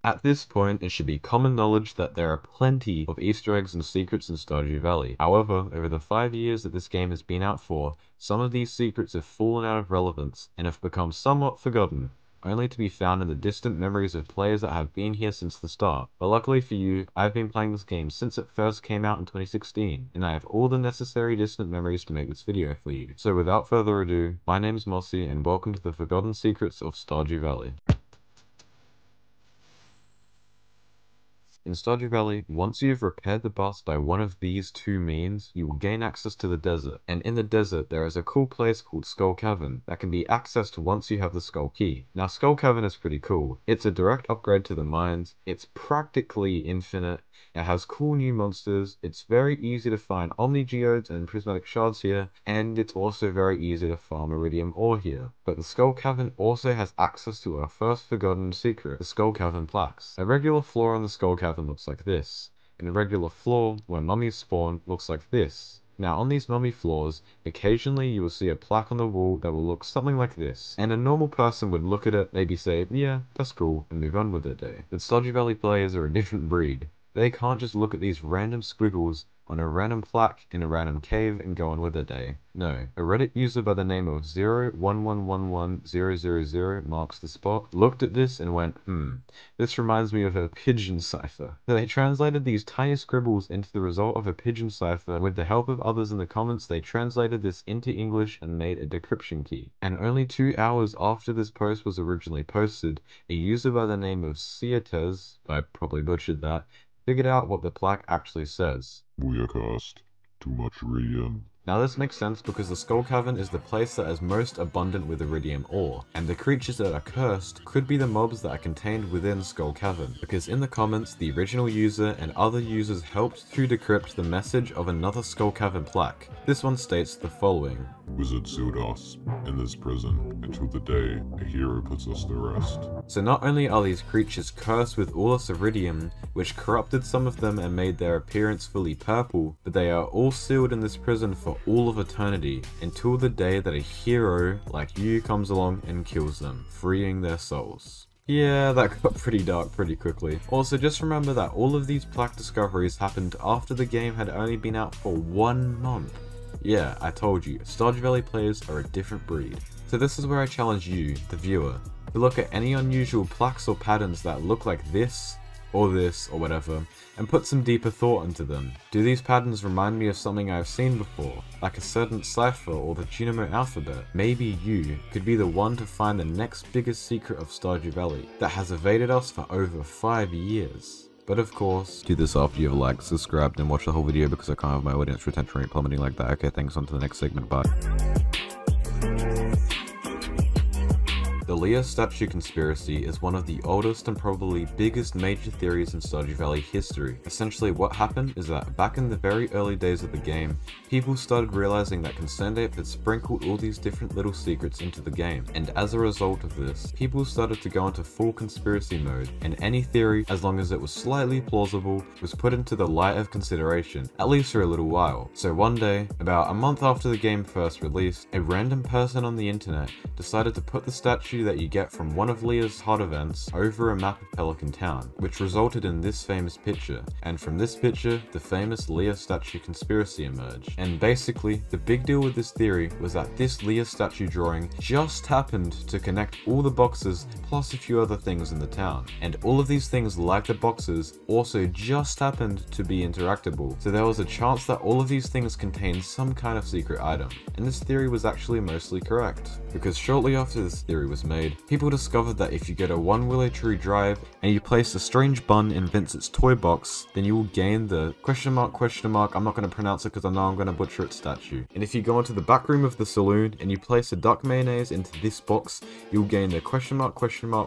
At this point, it should be common knowledge that there are plenty of Easter eggs and secrets in Stardew Valley. However, over the 5 years that this game has been out for, some of these secrets have fallen out of relevance and have become somewhat forgotten, only to be found in the distant memories of players that have been here since the start. But luckily for you, I've been playing this game since it first came out in 2016, and I have all the necessary distant memories to make this video for you. So without further ado, my name's Mossy, and welcome to the Forgotten Secrets of Stardew Valley. In Stardew Valley, once you've repaired the bus by one of these two means, you will gain access to the desert. And in the desert, there is a cool place called Skull Cavern that can be accessed once you have the Skull Key. Now, Skull Cavern is pretty cool. It's a direct upgrade to the mines. It's practically infinite. It has cool new monsters. It's very easy to find Omni Geodes and Prismatic Shards here, and it's also very easy to farm Iridium ore here. But the Skull Cavern also has access to our first forgotten secret, the Skull Cavern Plaques. A regular floor on the Skull Cavern looks like this, and a regular floor where mummies spawn looks like this. Now on these mummy floors, occasionally you will see a plaque on the wall that will look something like this, and a normal person would look at it, maybe say, yeah, that's cool, and move on with their day. But Stardew Valley players are a different breed. They can't just look at these random squiggles on a random plaque in a random cave and go on with their day. No, a Reddit user by the name of 011110000 marks the spot, looked at this and went, this reminds me of a pigeon cipher. So they translated these tiny scribbles into the result of a pigeon cipher, and with the help of others in the comments, they translated this into English and made a decryption key. And only 2 hours after this post was originally posted, a user by the name of Ciates, I probably butchered that, figured out what the plaque actually says. Leah cost too much iridium. Now this makes sense because the Skull Cavern is the place that is most abundant with Iridium ore, and the creatures that are cursed could be the mobs that are contained within Skull Cavern, because in the comments the original user and other users helped to decrypt the message of another Skull Cavern plaque. This one states the following. Wizard sealed us in this prison until the day a hero puts us to rest. So not only are these creatures cursed with all this Iridium, which corrupted some of them and made their appearance fully purple, but they are all sealed in this prison for all of eternity, until the day that a hero like you comes along and kills them, freeing their souls. Yeah, that got pretty dark pretty quickly. Also, just remember that all of these plaque discoveries happened after the game had only been out for 1 month. Yeah, I told you, Stardew Valley players are a different breed. So this is where I challenge you, the viewer, to look at any unusual plaques or patterns that look like this, or whatever, and put some deeper thought into them. Do these patterns remind me of something I've seen before, like a certain cipher or the Junimo alphabet? Maybe you could be the one to find the next biggest secret of Stardew Valley that has evaded us for over 5 years. But of course, do this after you've liked, subscribed, and watched the whole video because I can't have my audience retention rate plummeting like that. Okay, thanks, on to the next segment, bye. The Leah statue conspiracy is one of the oldest and probably biggest major theories in Stardew Valley history. Essentially what happened is that back in the very early days of the game, people started realizing that ConcernedApe had sprinkled all these different little secrets into the game, and as a result of this, people started to go into full conspiracy mode, and any theory, as long as it was slightly plausible, was put into the light of consideration, at least for a little while. So one day, about a month after the game first released, a random person on the internet decided to put the statue that you get from one of Leah's hot events over a map of Pelican Town, which resulted in this famous picture, and from this picture, the famous Leah statue conspiracy emerged. And basically, the big deal with this theory was that this Leah statue drawing just happened to connect all the boxes plus a few other things in the town, and all of these things like the boxes also just happened to be interactable, so there was a chance that all of these things contained some kind of secret item. And this theory was actually mostly correct, because shortly after this theory was made, people discovered that if you get a 1 Willow Tree Drive and you place a strange bun in Vincent's toy box, then you will gain the question mark, I'm not going to pronounce it because I know I'm going to butcher it, statue. And if you go into the back room of the saloon and you place a duck mayonnaise into this box, you'll gain the question mark,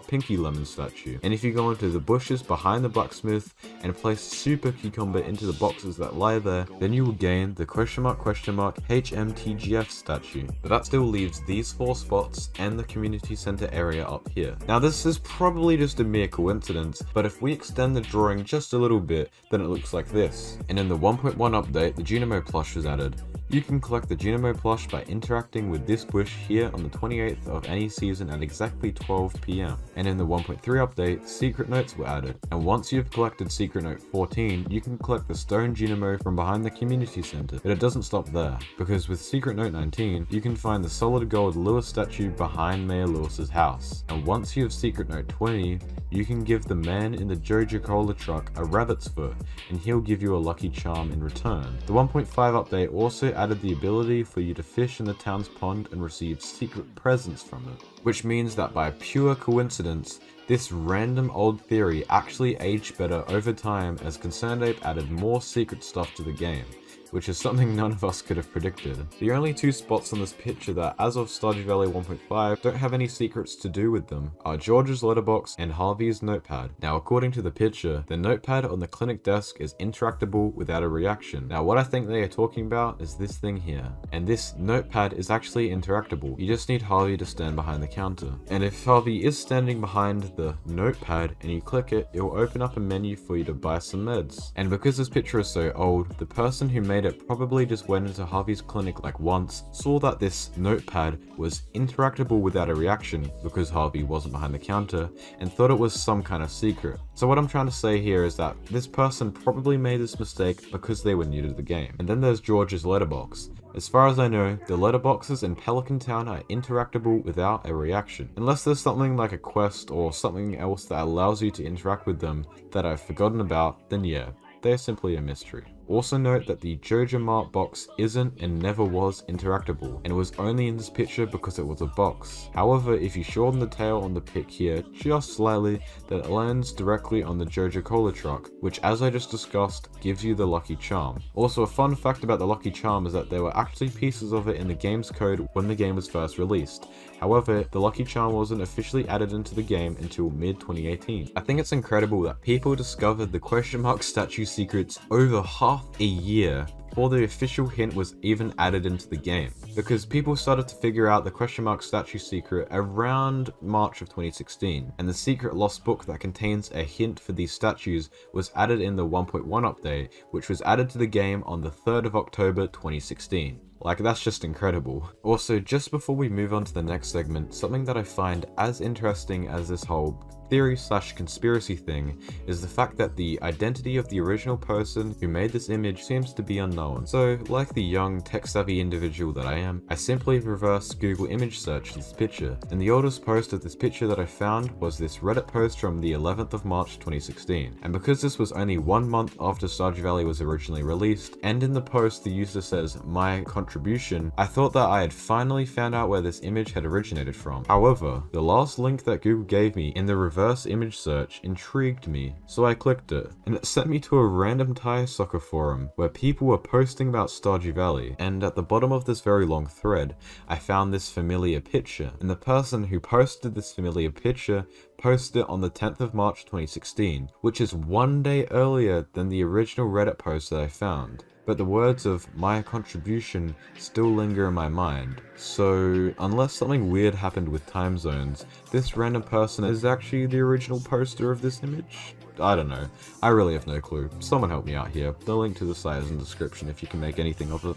Pinky Lemon statue. And if you go into the bushes behind the blacksmith and place super cucumber into the boxes that lie there, then you will gain the question mark, HMTGF statue. But that still leaves these 4 spots and the community center area up here. Now this is probably just a mere coincidence, but if we extend the drawing just a little bit, then it looks like this. And in the 1.1 update, the Junimo plush was added. You can collect the Junimo plush by interacting with this bush here on the 28th of any season at exactly 12 PM. And in the 1.3 update, secret notes were added. And once you've collected secret note 14, you can collect the stone Junimo from behind the community center. But it doesn't stop there, because with secret note 19, you can find the solid gold Lewis statue behind Mayor Lewis's house. And once you have secret note 20, you can give the man in the Jojo Cola truck a rabbit's foot, and he'll give you a lucky charm in return. The 1.5 update also added the ability for you to fish in the town's pond and receive secret presents from it, which means that by pure coincidence, this random old theory actually aged better over time as ConcernedApe added more secret stuff to the game, which is something none of us could have predicted. The only two spots on this picture that, as of Stardew Valley 1.5, don't have any secrets to do with them are George's letterbox and Harvey's notepad. Now, according to the picture, the notepad on the clinic desk is interactable without a reaction. Now, what I think they are talking about is this thing here. And this notepad is actually interactable. You just need Harvey to stand behind the counter. And if Harvey is standing behind the notepad and you click it, it will open up a menu for you to buy some meds. And because this picture is so old, the person who made it probably just went into Harvey's clinic like once, saw that this notepad was interactable without a reaction because Harvey wasn't behind the counter, and thought it was some kind of secret. So what I'm trying to say here is that this person probably made this mistake because they were new to the game. And then there's George's letterbox. As far as I know, the letterboxes in Pelican Town are interactable without a reaction. Unless there's something like a quest or something else that allows you to interact with them that I've forgotten about, then yeah, they're simply a mystery. Also note that the Jojo Mart box isn't and never was interactable, and was only in this picture because it was a box. However, if you shorten the tail on the pic here just slightly, then it lands directly on the Jojo Cola truck, which, as I just discussed, gives you the lucky charm. Also, a fun fact about the lucky charm is that there were actually pieces of it in the game's code when the game was first released. However, the lucky charm wasn't officially added into the game until mid-2018. I think it's incredible that people discovered the question mark statue secrets over half a year before the official hint was even added into the game, because people started to figure out the question mark statue secret around March of 2016, and the secret lost book that contains a hint for these statues was added in the 1.1 update, which was added to the game on the 3rd of October 2016. Like, that's just incredible. Also, just before we move on to the next segment, something that I find as interesting as this whole theory/conspiracy thing is the fact that the identity of the original person who made this image seems to be unknown. So, like the young tech-savvy individual that I am, I simply reverse Google image search this picture, and the oldest post of this picture that I found was this Reddit post from the 11th of March 2016. And because this was only 1 month after Stardew Valley was originally released, and in the post the user says my contribution, I thought that I had finally found out where this image had originated from. However, the last link that Google gave me in the reverse image search intrigued me, so I clicked it, and it sent me to a random tire soccer forum where people were posting about Stardew Valley, and at the bottom of this very long thread, I found this familiar picture, and the person who posted this familiar picture posted it on the 10th of March 2016, which is 1 day earlier than the original Reddit post that I found. But the words of my contribution still linger in my mind. So, unless something weird happened with time zones, this random person is actually the original poster of this image? I don't know. I really have no clue. Someone help me out here. The link to the site is in the description if you can make anything of it.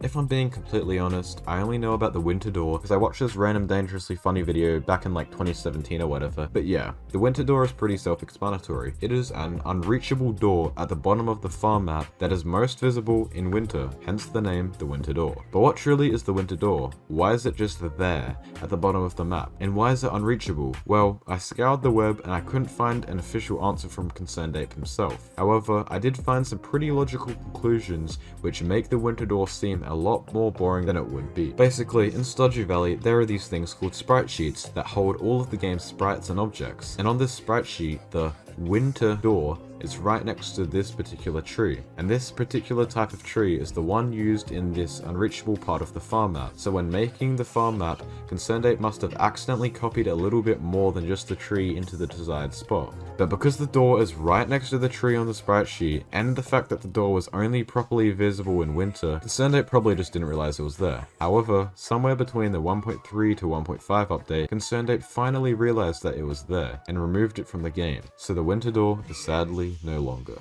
If I'm being completely honest, I only know about the Winter Door because I watched this random dangerously funny video back in like 2017 or whatever. But yeah, the Winter Door is pretty self-explanatory. It is an unreachable door at the bottom of the farm map that is most visible in winter, hence the name the Winter Door. But what truly is the Winter Door? Why is it just there at the bottom of the map? And why is it unreachable? Well, I scoured the web and I couldn't find an official answer from ConcernedApe himself. However, I did find some pretty logical conclusions which make the Winter Door seem a lot more boring than it would be. Basically, in Stardew Valley, there are these things called sprite sheets that hold all of the game's sprites and objects. And on this sprite sheet, the Winter Door is right next to this particular tree. And this particular type of tree is the one used in this unreachable part of the farm map. So when making the farm map, ConcernedApe must have accidentally copied a little bit more than just the tree into the desired spot. But because the door is right next to the tree on the sprite sheet, and the fact that the door was only properly visible in winter, ConcernedApe probably just didn't realize it was there. However, somewhere between the 1.3 to 1.5 update, ConcernedApe finally realized that it was there, and removed it from the game. So the Winter Door is sadly no longer.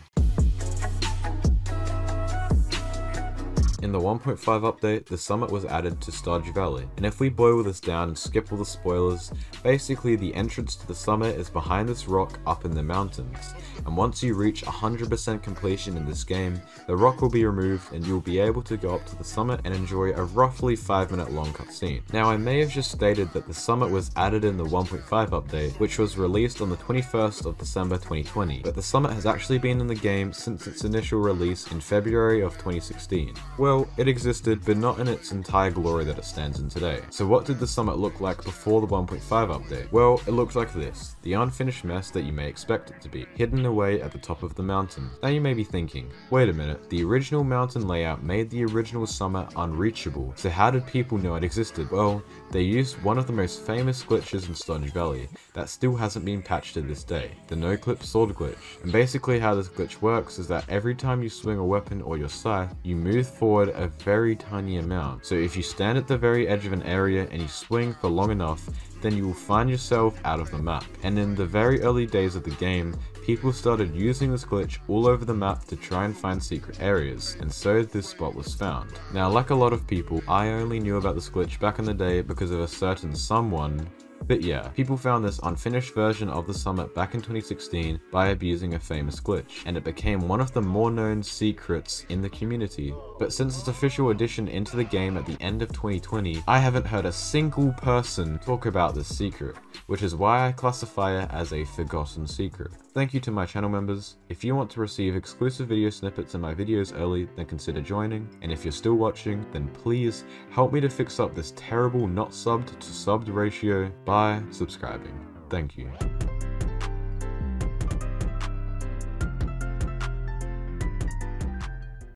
In the 1.5 update, the summit was added to Stardew Valley, and if we boil this down and skip all the spoilers, basically the entrance to the summit is behind this rock up in the mountains, and once you reach 100% completion in this game, the rock will be removed and you'll be able to go up to the summit and enjoy a roughly 5-minute long cutscene. Now I may have just stated that the summit was added in the 1.5 update, which was released on the 21st of December 2020, but the summit has actually been in the game since its initial release in February of 2016. Well, it existed, but not in its entire glory that it stands in today. So what did the summit look like before the 1.5 update? Well, it looked like this, the unfinished mess that you may expect it to be, hidden away at the top of the mountain. Now you may be thinking, wait a minute, the original mountain layout made the original summit unreachable, so how did people know it existed? Well, they used one of the most famous glitches in Stardew Valley that still hasn't been patched to this day, the no-clip sword glitch. And basically how this glitch works is that every time you swing a weapon or your scythe, you move forward a very tiny amount. So if you stand at the very edge of an area and you swing for long enough, then you will find yourself out of the map. And in the very early days of the game, people started using this glitch all over the map to try and find secret areas, and so this spot was found. Now, like a lot of people, I only knew about this glitch back in the day because of a certain someone. But yeah, people found this unfinished version of the summit back in 2016 by abusing a famous glitch, and it became one of the more known secrets in the community. But since its official addition into the game at the end of 2020, I haven't heard a single person talk about this secret, which is why I classify it as a forgotten secret. Thank you to my channel members. If you want to receive exclusive video snippets in my videos early, then consider joining, and if you're still watching, then please help me to fix up this terrible not subbed to subbed ratio by subscribing. Thank you.